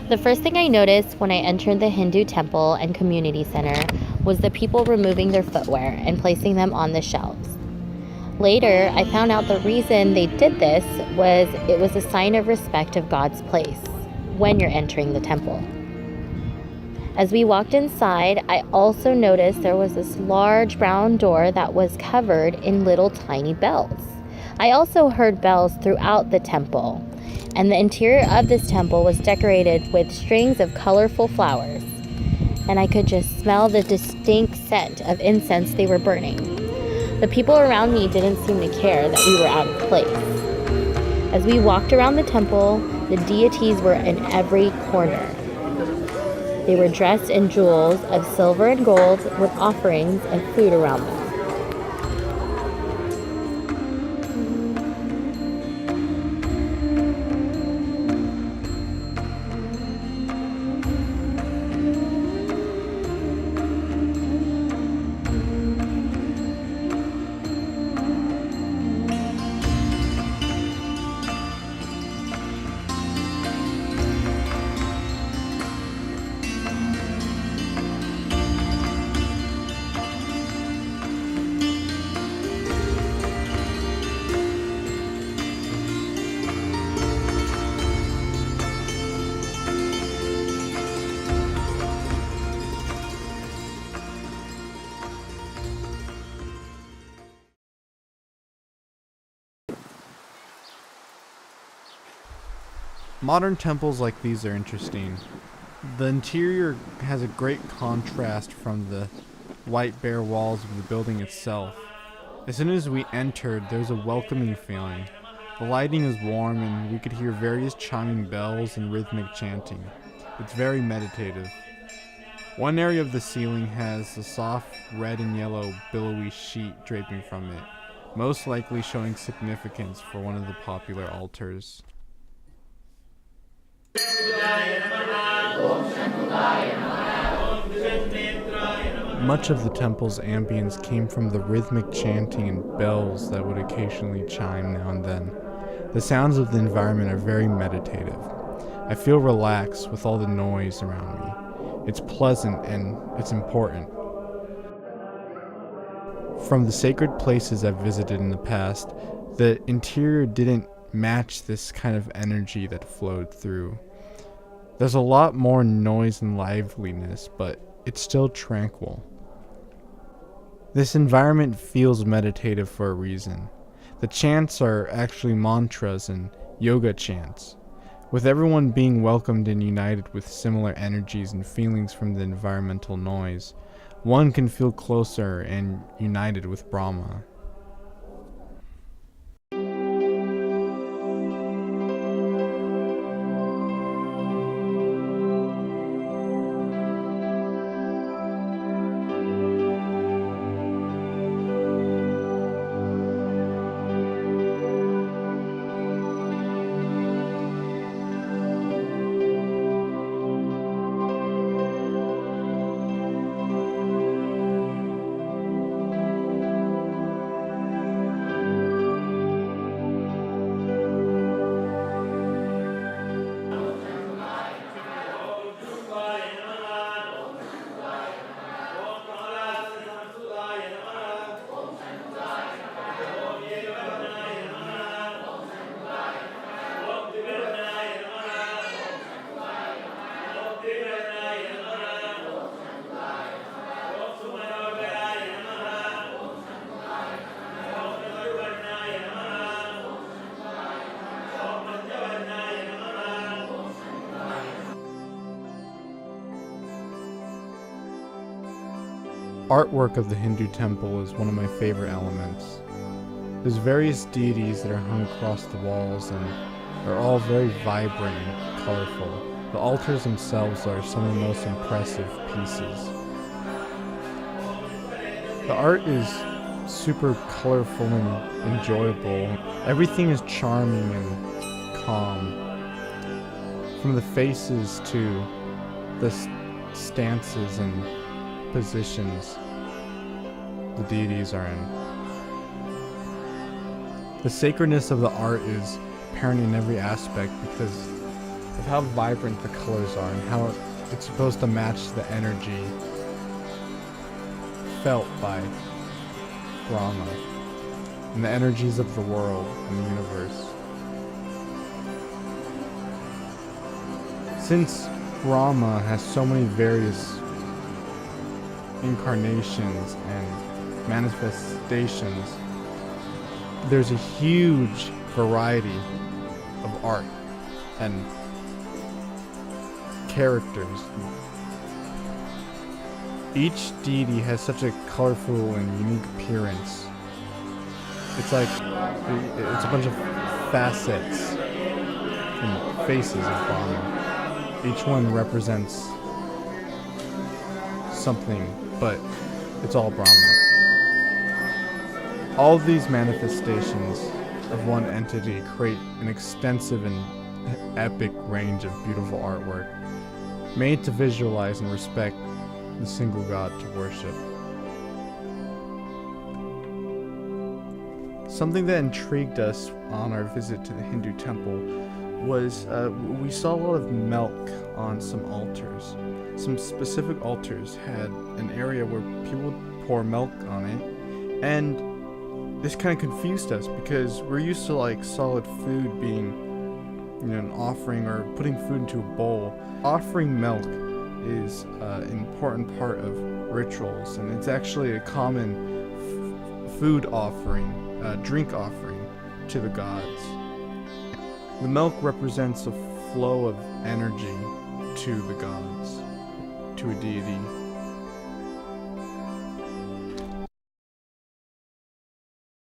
The first thing I noticed when I entered the Hindu temple and community center was the people removing their footwear and placing them on the shelves. Later, I found out the reason they did this was it was a sign of respect of God's place when you're entering the temple. As we walked inside, I also noticed there was this large brown door that was covered in little tiny bells. I also heard bells throughout the temple, and the interior of this temple was decorated with strings of colorful flowers, and I could just smell the distinct scent of incense they were burning. The people around me didn't seem to care that we were out of place. As we walked around the temple, the deities were in every corner. They were dressed in jewels of silver and gold with offerings and food around them. Modern temples like these are interesting. The interior has a great contrast from the white bare walls of the building itself. As soon as we entered, there's a welcoming feeling. The lighting is warm and we could hear various chiming bells and rhythmic chanting. It's very meditative. One area of the ceiling has a soft red and yellow billowy sheet draping from it, most likely showing significance for one of the popular altars. Much of the temple's ambience came from the rhythmic chanting and bells that would occasionally chime now and then. The sounds of the environment are very meditative. I feel relaxed with all the noise around me. It's pleasant and it's important. From the sacred places I've visited in the past, the interior didn't match this kind of energy that flowed through. There's a lot more noise and liveliness, but it's still tranquil. This environment feels meditative for a reason. The chants are actually mantras and yoga chants. With everyone being welcomed and united with similar energies and feelings from the environmental noise, one can feel closer and united with Brahma. Artwork of the Hindu temple is one of my favorite elements. There's various deities that are hung across the walls and are all very vibrant and colorful. The altars themselves are some of the most impressive pieces. The art is super colorful and enjoyable. Everything is charming and calm. From the faces to the stances and positions the deities are in. The sacredness of the art is apparent in every aspect because of how vibrant the colors are and how it's supposed to match the energy felt by Brahma and the energies of the world and the universe. Since Brahma has so many various incarnations and manifestations, there's a huge variety of art and characters. Each deity has such a colorful and unique appearance. It's like it's a bunch of facets and faces of Brahma. Each one represents something, but it's all Brahma. All of these manifestations of one entity create an extensive and epic range of beautiful artwork, made to visualize and respect the single God to worship. Something that intrigued us on our visit to the Hindu temple was we saw a lot of milk on some altars. Some specific altars had an area where people would pour milk on it, and this kind of confused us because we're used to like solid food being, an offering or putting food into a bowl. Offering milk is an important part of rituals, and it's actually a common food offering, drink offering to the gods. The milk represents a flow of energy to the gods, to a deity.